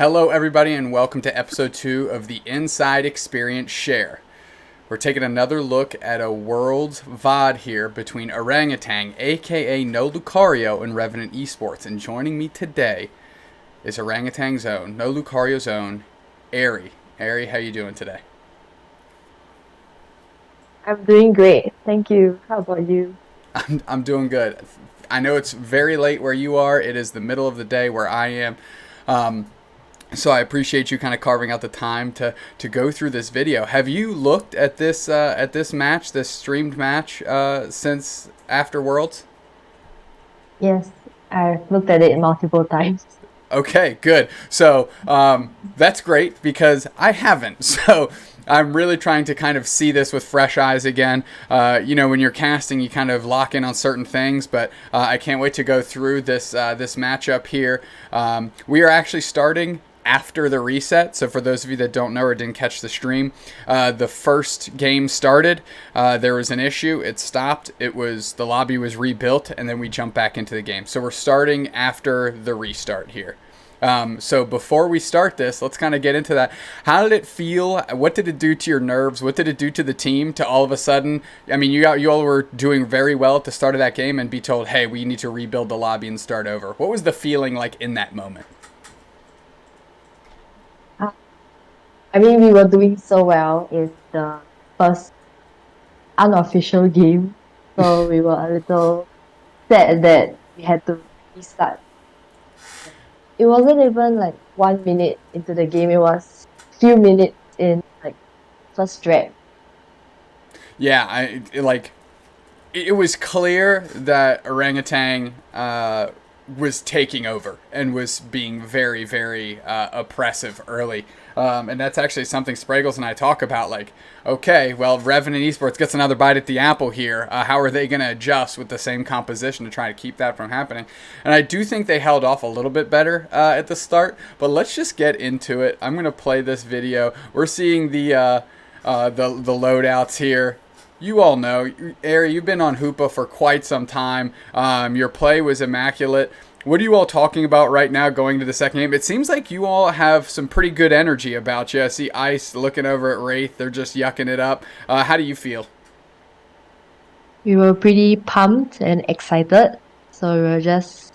Hello, everybody, and welcome to episode 2 of the Inside Experience Share. We're taking another look at a Worlds VOD here between Orangutan, aka No Lucario, and Revenant Esports. And joining me today is Orangutan's own, No Lucario's own, Aere. Aere, how you doing today? I'm doing great. Thank you. How about you? I'm doing good. I know it's very late where you are. It is the middle of the day where I am. So I appreciate you kind of carving out the time to go through this video. Have you looked at this match, this streamed match, since after Worlds? Yes, I've looked at it multiple times. Okay, good. So that's great because I haven't. So I'm really trying to kind of see this with fresh eyes again. When you're casting, you kind of lock in on certain things, but I can't wait to go through this matchup here. We are actually starting after the reset. So for those of you that don't know or didn't catch the stream, the first game started. There was an issue. It stopped. The lobby was rebuilt, and then we jumped back into the game. So we're starting after the restart here. So before we start this, let's kind of get into that. How did it feel? What did it do to your nerves? What did it do to the team to all of a sudden? I mean, you all were doing very well at the start of that game and be told, hey, we need to rebuild the lobby and start over. What was the feeling like in that moment? Uh, we were doing so well in the first unofficial game, so we were a little sad that we had to restart. It wasn't even like 1 minute into the game, it was few minutes in like first drag. Yeah, it was clear that Orangutan was taking over and was being very, very oppressive early. And that's actually something Spraggles and I talk about. Like, okay, well, Revenant Esports gets another bite at the apple here. How are they going to adjust with the same composition to try to keep that from happening? And I do think they held off a little bit better at the start. But let's just get into it. I'm going to play this video. We're seeing the loadouts here. You all know, Aere, you've been on Hoopa for quite some time. Your play was immaculate. What are you all talking about right now going to the second game? It seems like you all have some pretty good energy about you. I see Ice looking over at Wraith. They're just yucking it up. How do you feel? We were pretty pumped and excited, so we were just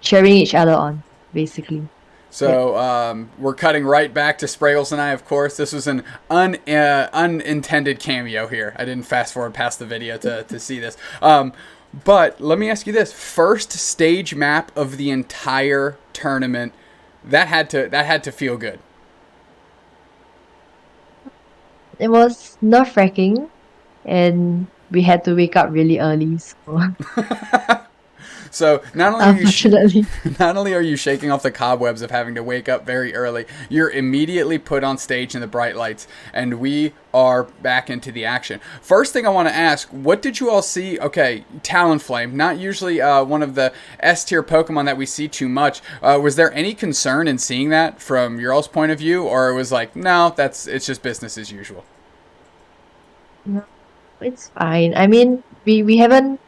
cheering each other on, basically. Yep. So we're cutting right back to Spraggles and I, of course. This was an unintended cameo here. I didn't fast forward past the video to see this. But let me ask you this. First stage map of the entire tournament. That had to feel good. It was nerve-wracking, and we had to wake up really early, so So not only unfortunately. not only are you shaking off the cobwebs of having to wake up very early, you're immediately put on stage in the bright lights, and we are back into the action. First thing I want to ask, what did you all see? Okay, Talonflame, not usually one of the S tier Pokemon that we see too much. Was there any concern in seeing that from your all's point of view, or it was like, no, it's just business as usual? No, it's fine. We haven't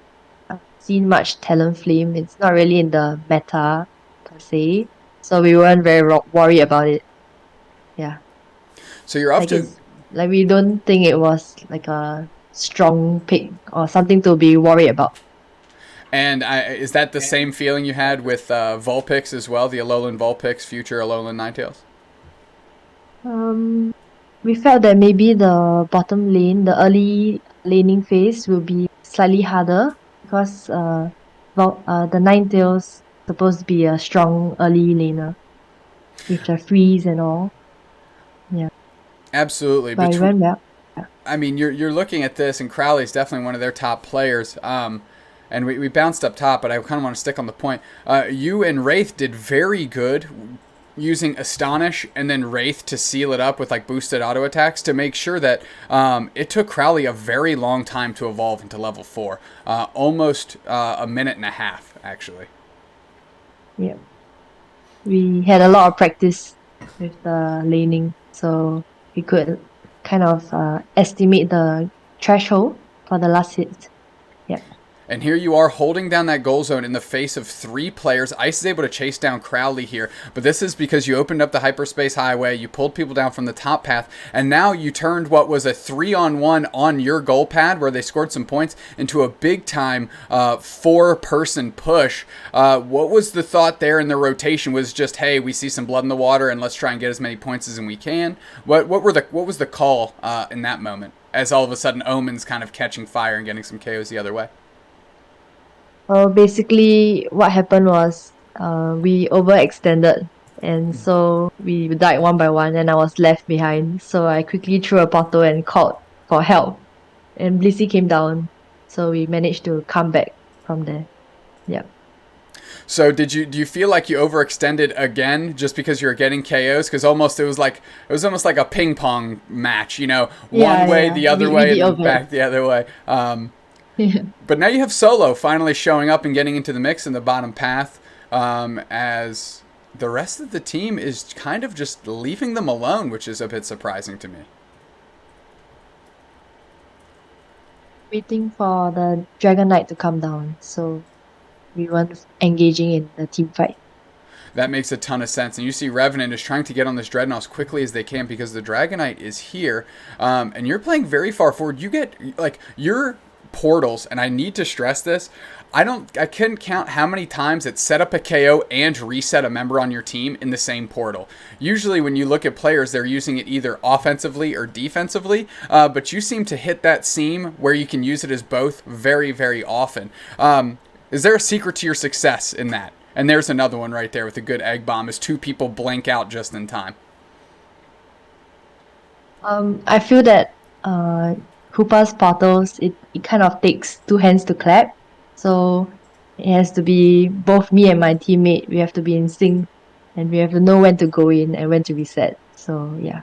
seen much Talonflame. It's not really in the meta per se, so we weren't very worried about it. Yeah, So you're off like to. it's like we don't think it was like a strong pick or something to be worried about. And is that the same feeling you had with Vulpix as well, the Alolan Vulpix, future Alolan Ninetales? Um, we felt that maybe the bottom lane, the early laning phase, will be slightly harder because the Ninetales supposed to be a strong early laner with the freeze and all. Yeah, Absolutely. but it went well. Yeah. I mean, you're looking at this, and Crowley's definitely one of their top players. And we bounced up top, but I kind of want to stick on the point. You and Wraith did very good using Astonish and then Wraith to seal it up with like boosted auto attacks to make sure that it took Crowley a very long time to evolve into level 4. Almost a minute and a half, actually. Yeah. We had a lot of practice with the laning, so we could kind of estimate the threshold for the last hit. Yeah. And here you are holding down that goal zone in the face of 3 players. Ice is able to chase down Crowley here, but this is because you opened up the hyperspace highway, you pulled people down from the top path, and now you turned what was a 3-on-1 on your goal pad where they scored some points into a big time 4-person push. What was the thought there in the rotation? Was just, hey, we see some blood in the water and let's try and get as many points as we can? What was the call in that moment as all of a sudden Omen's kind of catching fire and getting some KOs the other way? Well, basically, what happened was we overextended, and so we died one by one, and I was left behind. So I quickly threw a portal and called for help, and Blissey came down. So we managed to come back from there. Yeah. So do you feel like you overextended again just because you were getting KOs? Because it was almost like a ping pong match, one way, the other way, and then back the other way. Yeah. But now you have Solo finally showing up and getting into the mix in the bottom path, as the rest of the team is kind of just leaving them alone, which is a bit surprising to me. Waiting for the Dragon Knight to come down, so we weren't engaging in the team fight. That makes a ton of sense. And you see Revenant is trying to get on this Dreadnought as quickly as they can because the Dragonite is here. And you're playing very far forward. You get, your portals, and I need to stress this, I couldn't count how many times it set up a KO and reset a member on your team in the same portal. Usually when you look at players, they're using it either offensively or defensively, but you seem to hit that seam where you can use it as both very, very often. Is there a secret to your success in that? And there's another one right there with a good egg bomb as 2 people blank out just in time. I feel that Koopa's portals, it kind of takes 2 hands to clap. So it has to be both me and my teammate. We have to be in sync, and we have to know when to go in and when to reset. So yeah.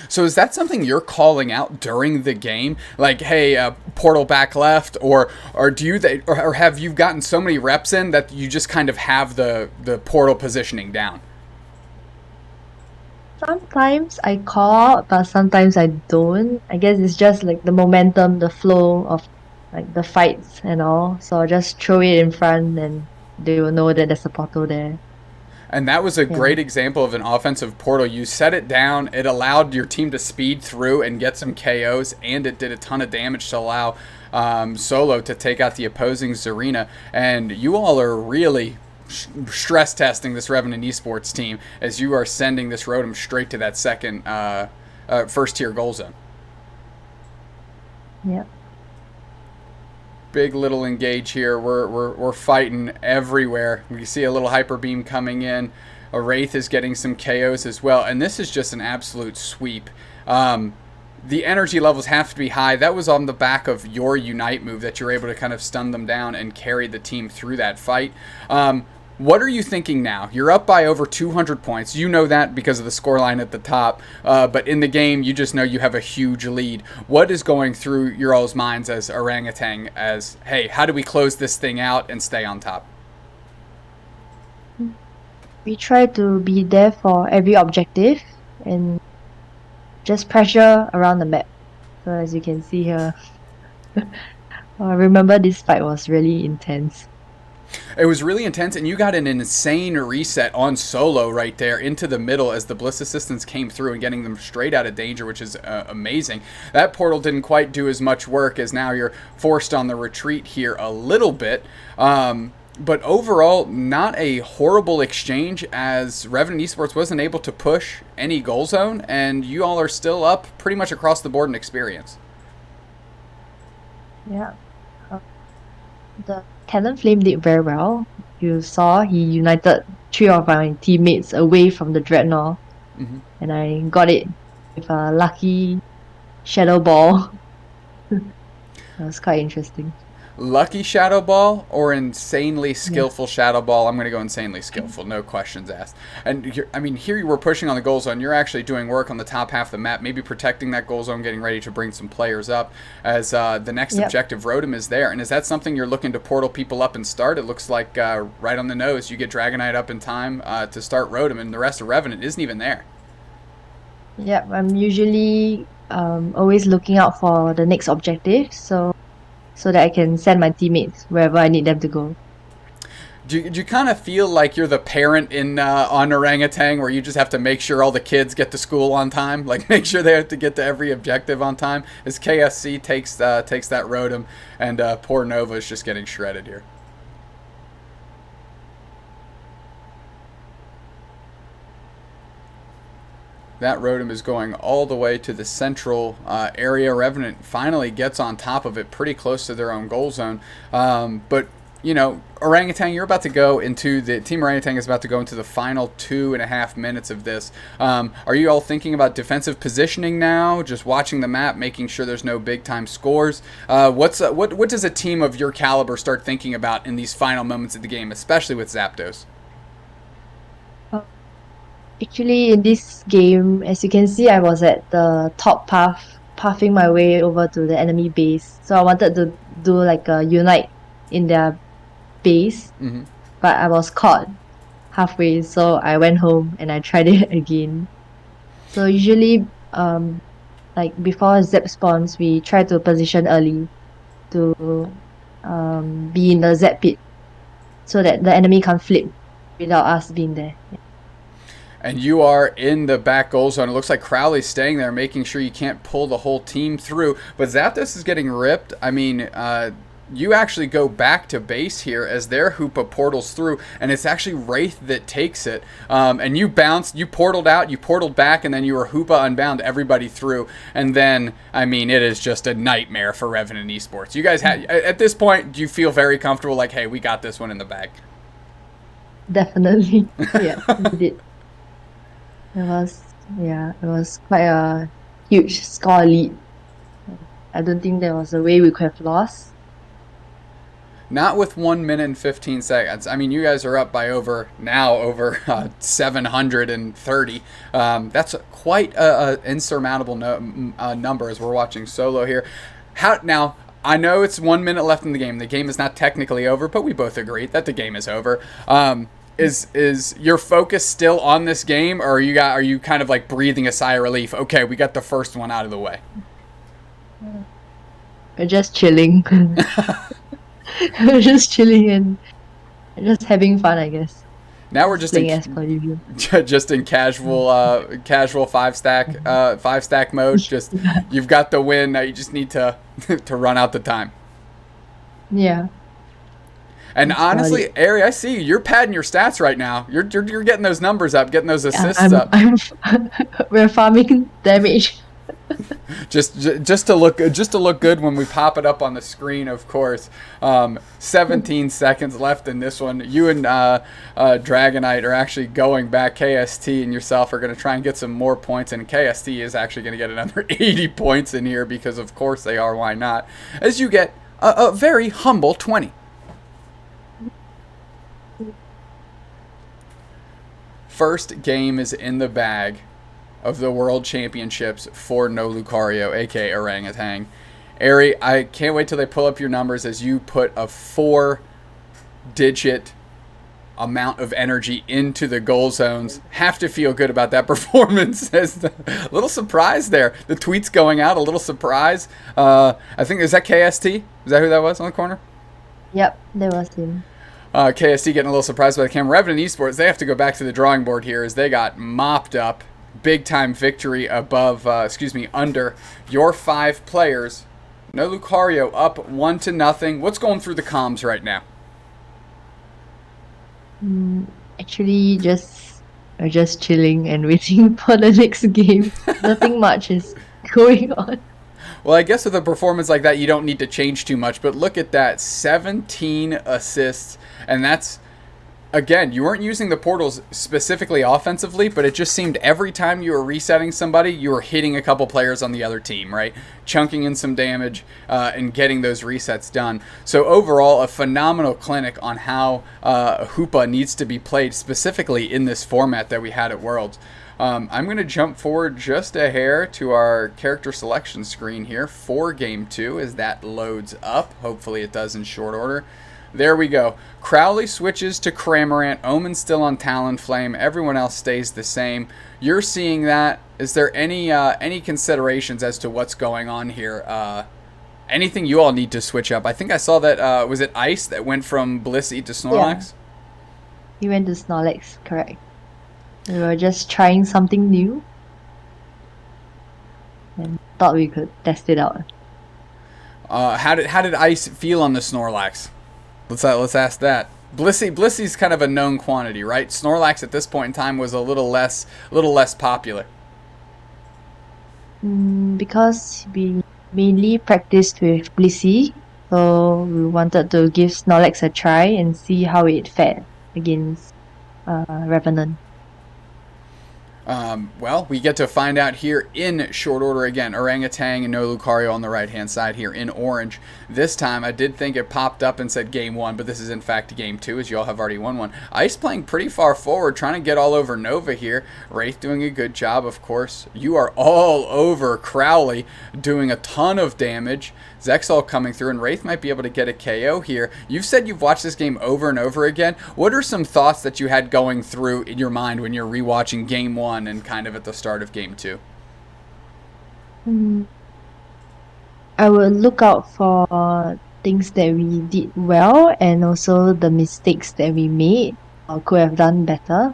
So is that something you're calling out during the game? Like, hey, portal back left, or have you gotten so many reps in that you just kind of have the portal positioning down? Sometimes I call, but sometimes I don't. I guess it's just like the momentum, the flow of like the fights and all. So I'll just throw it in front and they will know that there's a portal there. And that was a Yeah. great example of an offensive portal. You set it down, it allowed your team to speed through and get some KOs, and it did a ton of damage to allow Solo to take out the opposing Zarina. And you all are really stress testing this Revenant Esports team as you are sending this Rotom straight to that second first tier goal zone. Yeah. Big little engage here. We're fighting everywhere. We see a little hyper beam coming in. A Wraith is getting some KOs as well, and this is just an absolute sweep. The energy levels have to be high. That was on the back of your Unite move that you're able to kind of stun them down and carry the team through that fight. What are you thinking now? You're up by over 200 points. You know that because of the scoreline at the top. But in the game, you just know you have a huge lead. What is going through your all's minds as Orangutan as, hey, how do we close this thing out and stay on top? We try to be there for every objective and just pressure around the map. So as you can see here, I remember this fight was really intense. It was really intense, and you got an insane reset on Solo right there into the middle as the Bliss Assistants came through and getting them straight out of danger, which is amazing. That portal didn't quite do as much work as now you're forced on the retreat here a little bit. But overall, not a horrible exchange as Revenant Esports wasn't able to push any goal zone, and you all are still up pretty much across the board in experience. Yeah. The Cannon Flame did very well. You saw he united 3 of my teammates away from the Dreadnought, and I got it with a lucky Shadow Ball. That was quite interesting. Lucky Shadow Ball or insanely skillful Shadow Ball? I'm going to go insanely skillful, no questions asked. And here you were pushing on the goal zone. You're actually doing work on the top half of the map, maybe protecting that goal zone, getting ready to bring some players up as the next objective, Rotom, is there. And is that something you're looking to portal people up and start? It looks like right on the nose, you get Dragonite up in time to start Rotom, and the rest of Revenant isn't even there. Yeah, I'm usually always looking out for the next objective. So so that I can send my teammates wherever I need them to go. Do you kind of feel like you're the parent in on Orangutan, where you just have to make sure all the kids get to school on time, like make sure they have to get to every objective on time? As KSC takes that Rotom, and poor Nova is just getting shredded here. That Rotom is going all the way to the central area. Revenant finally gets on top of it, pretty close to their own goal zone. But you know, Orangutan, you're about to go into the Team Orangutan is about to go into the final 2.5 minutes of this. Are you all thinking about defensive positioning now? Just watching the map, making sure there's no big time scores. What does a team of your caliber start thinking about in these final moments of the game, especially with Zapdos? Actually, in this game, as you can see, I was at the top path, pathing my way over to the enemy base. So I wanted to do like a unite in their base, Mm-hmm. but I was caught halfway. So I went home and I tried it again. So usually, like before Zep spawns, we try to position early to be in the Zep pit so that the enemy can't flip without us being there. And you are in the back goal zone. It looks like Crowley's staying there, making sure you can't pull the whole team through. But Zapdos is getting ripped. I mean, you actually go back to base here as their Hoopa portals through, and it's actually Wraith that takes it. And you bounced, you portaled out, you portaled back, and then you were Hoopa unbound everybody through. And then, I mean, it is just a nightmare for Revenant Esports. You guys had, at this point, do you feel very comfortable, like, hey, we got this one in the bag? Definitely. Yeah, we did. It was quite a huge score lead. I don't think there was a way we could have lost. Not with 1 minute and 15 seconds. I mean, you guys are up by over 730. That's quite a insurmountable number as we're watching solo here. Now, I know it's 1 minute left in the game. The game is not technically over, but we both agree that the game is over. Is your focus still on this game, or are you kind of like breathing a sigh of relief? Okay, we got the first one out of the way. We're just chilling. We're just chilling and just having fun, I guess. Now we're just playing as per usual. just in casual five stack mode. Just you've got the win. Now you just need to to run out the time. Yeah. And honestly, Aere, I see you. You're padding your stats right now. You're getting those numbers up, getting those assists up. We're farming damage. just to look good when we pop it up on the screen, of course. 17 seconds left in this one. You and Dragonite are actually going back. KST and yourself are going to try and get some more points, and KST is actually going to get another 80 points in here because, of course, they are. Why not? As you get a very humble 20. First game is in the bag of the World Championships for No Lucario, aka Orangutan. Aere, I can't wait till they pull up your numbers as you put a 4-digit amount of energy into the goal zones. Have to feel good about that performance. A little surprise there. The tweet's going out, a little surprise. I think, is that KST? Is that who that was on the corner? Yep, that was him. KST getting a little surprised by the camera. Revenant Esports, they have to go back to the drawing board here as they got mopped up. Big time victory under your 5 players. No Lucario up 1-0. What's going through the comms right now? Actually, we're just chilling and waiting for the next game. Nothing much is going on. Well, I guess with a performance like that, you don't need to change too much. But look at that, 17 assists. And that's, again, you weren't using the portals specifically offensively, but it just seemed every time you were resetting somebody, you were hitting a couple players on the other team, right? Chunking in some damage and getting those resets done. So overall, a phenomenal clinic on how Hoopa needs to be played specifically in this format that we had at Worlds. I'm going to jump forward just a hair to our character selection screen here for Game 2 as that loads up. Hopefully it does in short order. There we go. Crowley switches to Cramorant. Omen's still on Talonflame. Everyone else stays the same. You're seeing that. Is there any considerations as to what's going on here Anything you all need to switch up? I think I saw that, was it Ice that went from Blissey to Yeah, Snorlax? we went to Snorlax, correct. We were just trying something new and thought we could test it out. How did Ice feel on the Snorlax? Let's ask that. Blissey's kind of a known quantity, right? Snorlax at this point in time was a little less popular. Because we mainly practiced with Blissey, so we wanted to give Snorlax a try and see how it fared against Revenant. Well, we get to find out here in short order again. Orangutan and no Lucario on the right hand side here in orange. This time I did think it popped up and said game 1, but this is in fact game 2, as you all have already won one. Ice playing pretty far forward, trying to get all over Nova here. Wraith doing a good job, of course. You are all over Crowley, doing a ton of damage. Zexal coming through, and Wraith might be able to get a KO here. You've said you've watched this game over and over again. What are some thoughts that you had going through in your mind when you're rewatching Game 1 and kind of at the start of Game 2? I would look out for things that we did well and also the mistakes that we made or could have done better.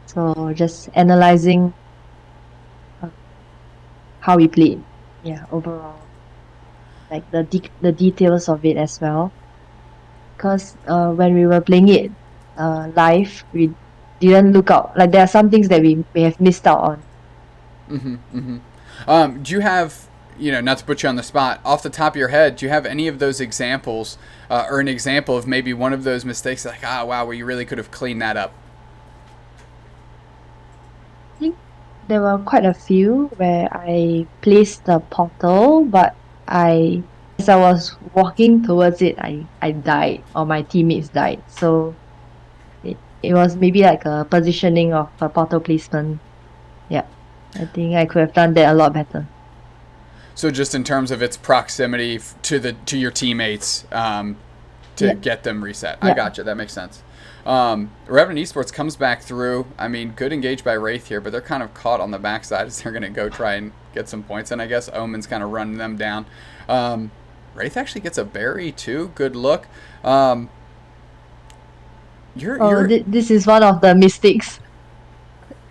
So just analyzing how we played, yeah, overall, like the details of it as well. Because when we were playing it live, we didn't look out. Like there are some things that we may have missed out on. Do you have, not to put you on the spot, off the top of your head, do you have any of those examples or an example of maybe one of those mistakes like, wow, we really could have cleaned that up? I think there were quite a few where I placed the portal, but as I was walking towards it, I died or my teammates died. So it was maybe like a positioning of a portal placement. Yeah, I think I could have done that a lot better. So just in terms of its proximity to your teammates, to get them reset. I gotcha. That makes sense. Revenant Esports comes back through. I mean, good engage by Wraith here, but they're kind of caught on the backside as they're going to go try and get some points. And I guess Omen's kind of running them down. Wraith actually gets a berry too. Good look. This is one of the mistakes.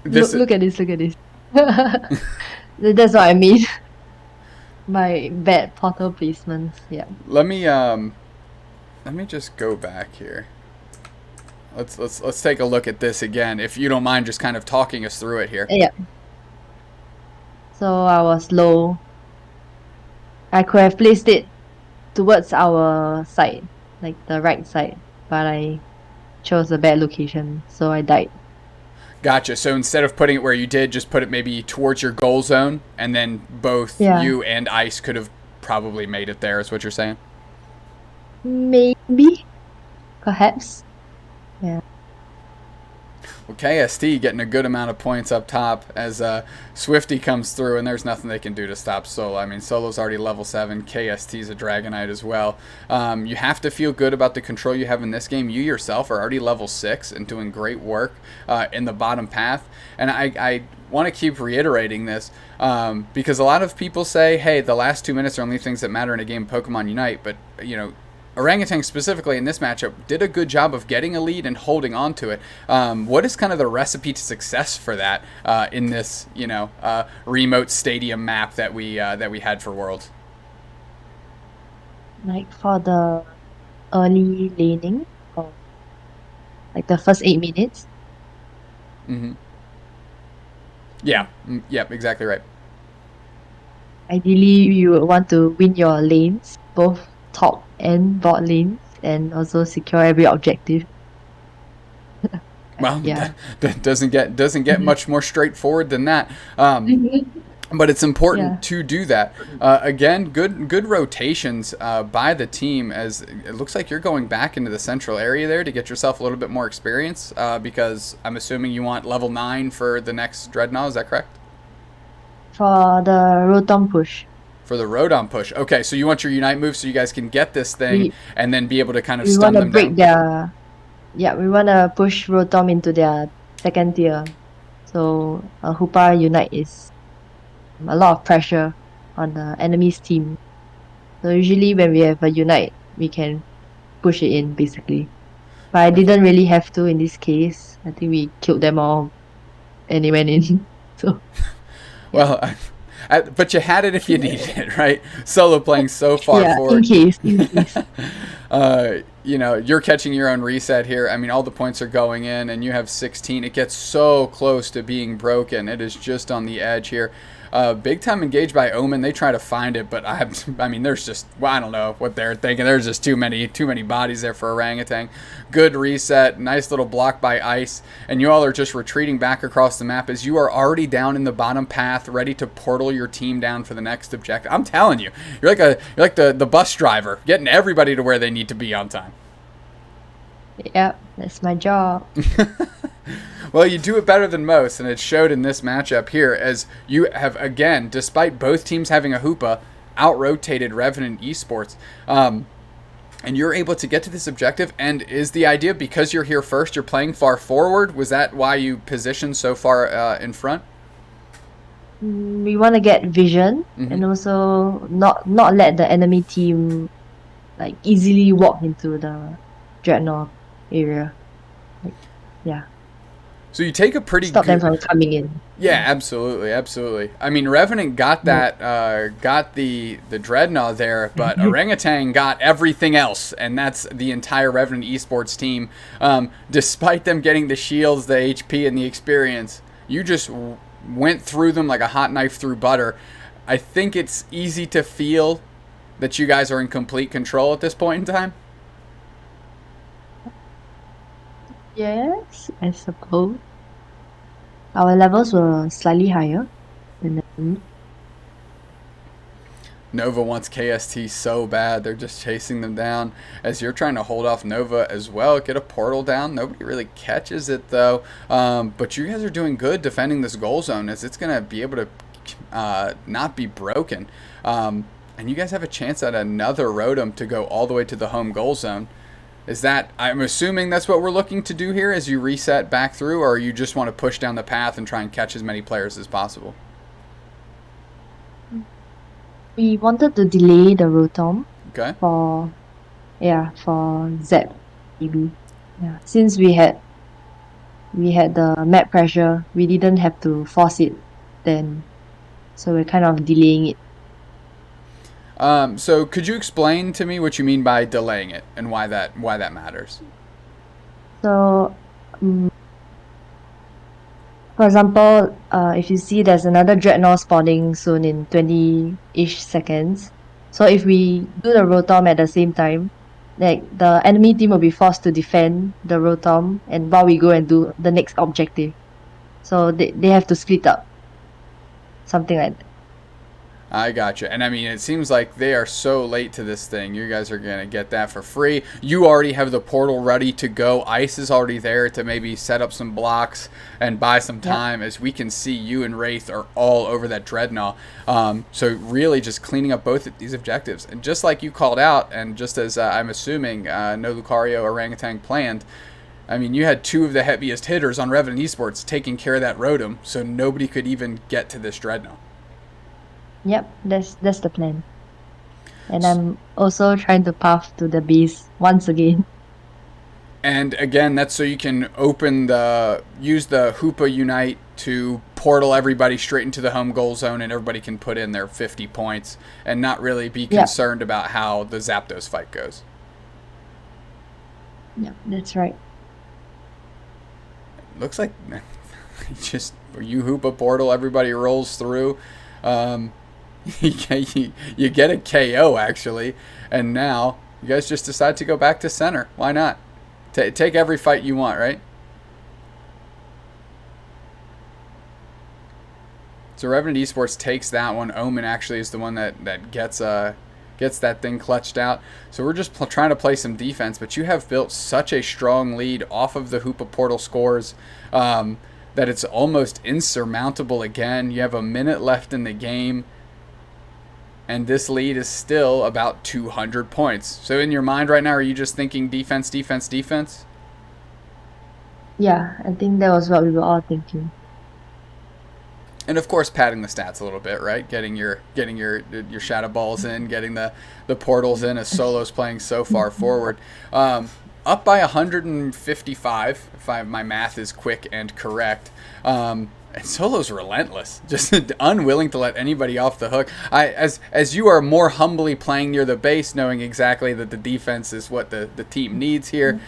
Look at this. That's what I mean. My bad portal placements. Yeah. Let me just go back here. Let's take a look at this again, if you don't mind, just kind of talking us through it here. Yeah. So I was low. I could have placed it towards our side, like the right side, but I chose a bad location, so I died. Gotcha. So instead of putting it where you did, just put it maybe towards your goal zone, and then both you and Ice could have probably made it there, is what you're saying? Maybe. Perhaps. Yeah. Well, KST getting a good amount of points up top as Swifty comes through, and there's nothing they can do to stop Solo. I mean, Solo's already level 7. KST's a Dragonite as well. You have to feel good about the control you have in this game. You yourself are already level 6 and doing great work in the bottom path. And I want to keep reiterating this because a lot of people say, hey, the last 2 minutes are only things that matter in a game of Pokemon Unite. But, Orangutan specifically in this matchup did a good job of getting a lead and holding on to it. What is kind of the recipe to success for that in this, remote stadium map that we had for Worlds? Like for the early laning, or like the first 8 minutes. Yeah. Yep. Exactly right. Ideally, you would want to win your lanes, both top and bot lanes, and also secure every objective. Well, that doesn't get much more straightforward than that. But it's important to do that. Again, good rotations by the team, as it looks like you're going back into the central area there to get yourself a little bit more experience, because I'm assuming you want level 9 for the next Dreadnought. Is that correct? For the Rotom push. For the Rotom push. Okay, so you want your Unite move so you guys can get this thing and then be able to kind of stun them down. We want to push Rotom into their second tier. So Hoopa Unite is a lot of pressure on the enemy's team. So usually when we have a unite, we can push it in basically. But I didn't really have to in this case. I think we killed them all and it went in. So yeah. Well, but you had it if you needed it, right? Solo playing so far Yeah, in forward. case, in case. You're catching your own reset here. I mean, all the points are going in, and you have 16. It gets so close to being broken. It is just on the edge here. Big time engaged by Omen. They try to find it, but I mean, there's just, well, I don't know what they're thinking. There's just too many bodies there for Orangutan. Good reset, nice little block by Ice, and you all are just retreating back across the map as you are already down in the bottom path, ready to portal your team down for the next objective. I'm telling you, you're like the bus driver, getting everybody to where they need to be on time. Yep, that's my job. Well, you do it better than most, and it showed in this matchup here as you have, again, despite both teams having a Hoopa, out-rotated Revenant Esports. And you're able to get to this objective, and is the idea because you're here first, you're playing far forward? Was that why you positioned so far in front? We want to get vision and also not let the enemy team like easily walk into the dreadnought area. Like, yeah, So you take a pretty stop them good... from coming in. Yeah, absolutely, absolutely. I mean, Revenant got that, got the Dreadnought there, but Orangutan got everything else, and that's the entire Revenant Esports team. Despite them getting the shields, the HP, and the experience, you just went through them like a hot knife through butter. I think it's easy to feel that you guys are in complete control at this point in time. Yes, I suppose. Our levels were slightly higher than them. Nova wants KST so bad. They're just chasing them down as you're trying to hold off Nova as well. Get a portal down. Nobody really catches it, though. But you guys are doing good defending this goal zone as it's going to be able to not be broken. And you guys have a chance at another Rotom to go all the way to the home goal zone. Is that, I'm assuming that's what we're looking to do here as you reset back through, or you just want to push down the path and try and catch as many players as possible? We wanted to delay the Rotom Okay. for Zep maybe. Yeah. Since we had the map pressure, we didn't have to force it then. So we're kind of delaying it. So could you explain to me what you mean by delaying it and why that matters? So for example, if you see there's another Dreadnought spawning soon in 20-ish seconds. So if we do the Rotom at the same time, like the enemy team will be forced to defend the Rotom and while we go and do the next objective. So they have to split up. Something like that. I gotcha. And I mean, it seems like they are so late to this thing. You guys are going to get that for free. You already have the portal ready to go. Ice is already there to maybe set up some blocks and buy some time, as we can see you and Wraith are all over that Dreadnought. So really just cleaning up both of these objectives. And just like you called out, and just as I'm assuming no Lucario Orangutan planned, I mean, you had two of the heaviest hitters on Revenant Esports taking care of that Rotom, so nobody could even get to this Dreadnought. Yep, that's the plan. And I'm also trying to path to the base once again. And again, that's so you can use the Hoopa Unite to portal everybody straight into the home goal zone, and everybody can put in their 50 points and not really be concerned about how the Zapdos fight goes. Yeah, that's right. Looks like just you Hoopa portal, everybody rolls through. You get a KO, actually, and now you guys just decide to go back to center. Why not? Take every fight you want, right? So Revenant Esports takes that one. Omen actually is the one that gets that thing clutched out. So we're just trying to play some defense, but you have built such a strong lead off of the Hoopa portal scores that it's almost insurmountable again. You have a minute left in the game, and this lead is still about 200 points. So in your mind right now, are you just thinking defense, defense, defense? Yeah, I think that was what we were all thinking. And of course, padding the stats a little bit, right? Getting your shadow balls in, getting the portals in as Solo's playing so far forward. Up by 155, if my math is quick and correct. And Solo's relentless, just unwilling to let anybody off the hook. As you are more humbly playing near the base, knowing exactly that the defense is what the team needs here.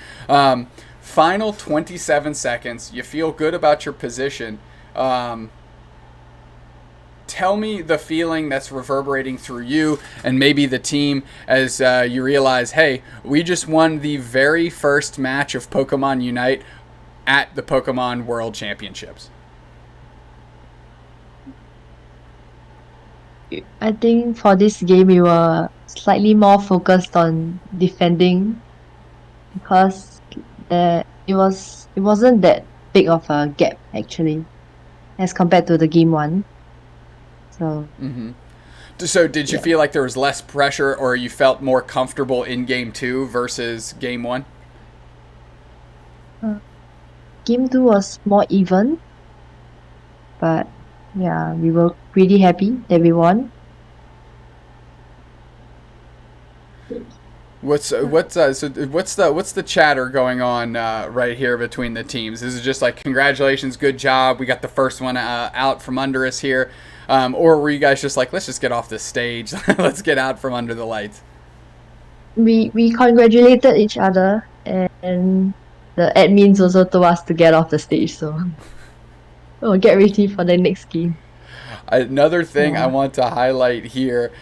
Final 27 seconds. You feel good about your position. Tell me the feeling that's reverberating through you and maybe the team as you realize, hey, we just won the very first match of Pokemon UNITE at the Pokemon World Championships. I think for this game we were slightly more focused on defending because it wasn't that big of a gap actually as compared to the game one. So So did you yeah. feel like there was less pressure or you felt more comfortable in game 2 versus game 1? Uh, Game two was more even, but yeah, we were pretty happy that we won. What's the chatter going on right here between the teams? Is it just like congratulations, good job, we got the first one out from under us here, or were you guys just like let's just get off this stage, let's get out from under the lights? We congratulated each other, and the admins also told us to get off the stage. So oh, get ready for the next game. Another thing I Yeah. want to highlight here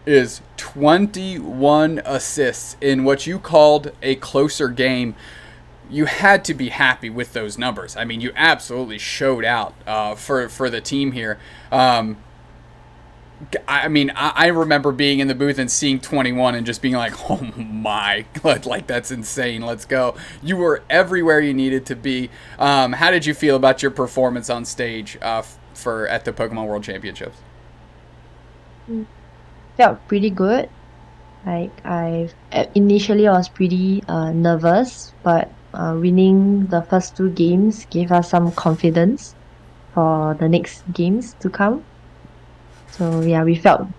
is 21 assists in what you called a closer game. You had to be happy with those numbers. I mean, you absolutely showed out for the team here. I remember being in the booth and seeing 21 and just being like, oh my, like that's insane. Let's go. You were everywhere you needed to be. How did you feel about your performance on stage for at the Pokemon World Championships? Mm. Felt pretty good. Initially I was pretty nervous, but winning the first two games gave us some confidence for the next games to come. So yeah, we felt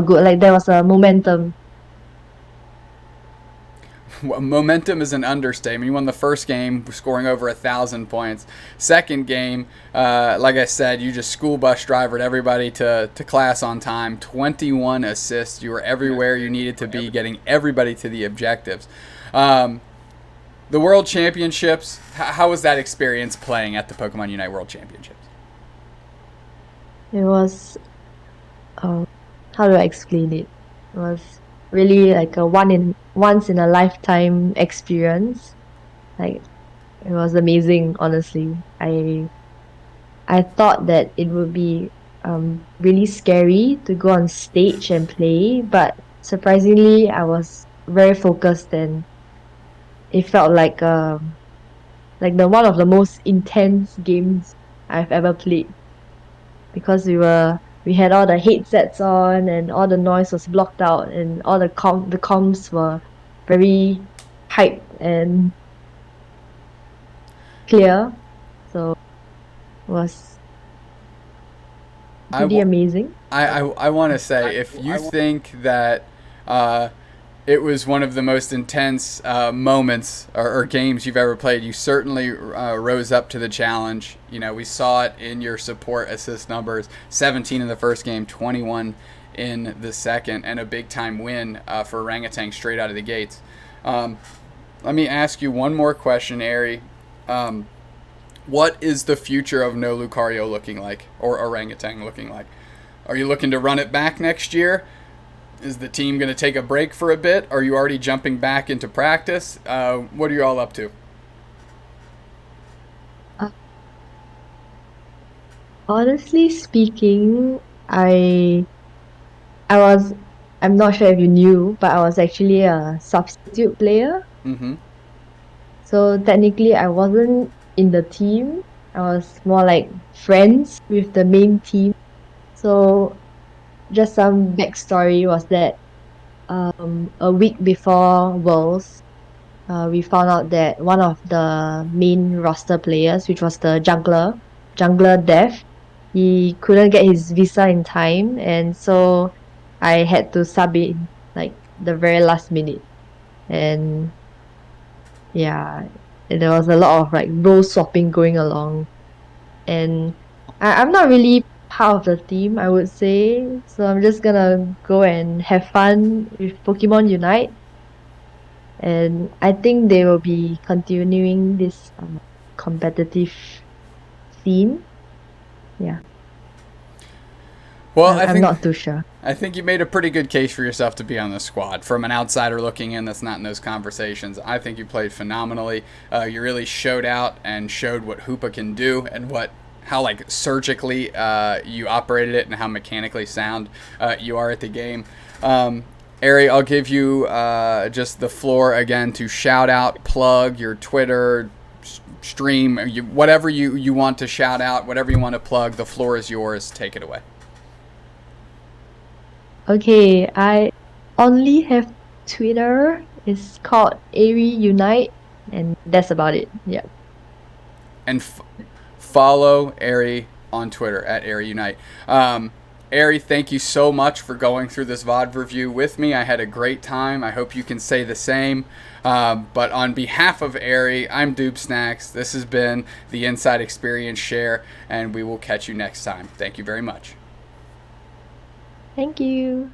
good. Like there was a momentum. Momentum is an understatement. You won the first game, scoring over 1,000 points. Second game, like I said, you just school bus drivered everybody to class on time. 21 assists. You were everywhere you needed to be, getting everybody to the objectives. The World Championships. How was that experience playing at the Pokemon Unite World Championships? It was uh, how do I explain it? It was really like a once in a lifetime experience. Like it was amazing, honestly. I thought that it would be really scary to go on stage and play, but surprisingly I was very focused, and it felt like the one of the most intense games I've ever played because we had all the headsets on and all the noise was blocked out and all the comms were very hyped and clear. So it was I, pretty w- amazing. I want to say if you think that uh, it was one of the most intense moments or games you've ever played, you certainly rose up to the challenge. You know, we saw it in your support assist numbers: 17 in the first game, 21 in the second, and a big time win for Orangutan straight out of the gates. Um, Let me ask you one more question, Aere. Um, what is the future of No Lucario looking like, or Orangutan looking like? Are you looking to run it back next year? Is the team going to take a break for a bit? Are you already jumping back into practice? What are you all up to? Uh, Honestly speaking, I was I'm not sure if you knew, but I was actually a substitute player. Mm-hmm. So technically I wasn't in the team. I was more like friends with the main team. So just some backstory was that a week before Worlds, we found out that one of the main roster players, which was the jungler Death, he couldn't get his visa in time, and so I had to sub in like the very last minute. And yeah, there was a lot of like role swapping going along, and I'm not really part of the team, I would say. So I'm just gonna go and have fun with Pokemon Unite, and I think they will be continuing this competitive scene. Yeah, Well, I'm not too sure. I think you made a pretty good case for yourself to be on the squad. From an outsider looking in that's not in those conversations, I think you played phenomenally. You really showed out and showed what Hoopa can do and what how like surgically you operated it and how mechanically sound you are at the game. Aere, I'll give you just the floor again to shout out, plug your Twitter, stream, whatever you want to shout out, whatever you want to plug. The floor is yours. Take it away. Okay, I only have Twitter. It's called Aere Unite, and that's about it. Yeah. And follow Aere on Twitter at Aere Unite. Aere, thank you so much for going through this VOD review with me. I had a great time. I hope you can say the same. But on behalf of Aere, I'm doobsnax. This has been the Inside Experience Share, and we will catch you next time. Thank you very much. Thank you.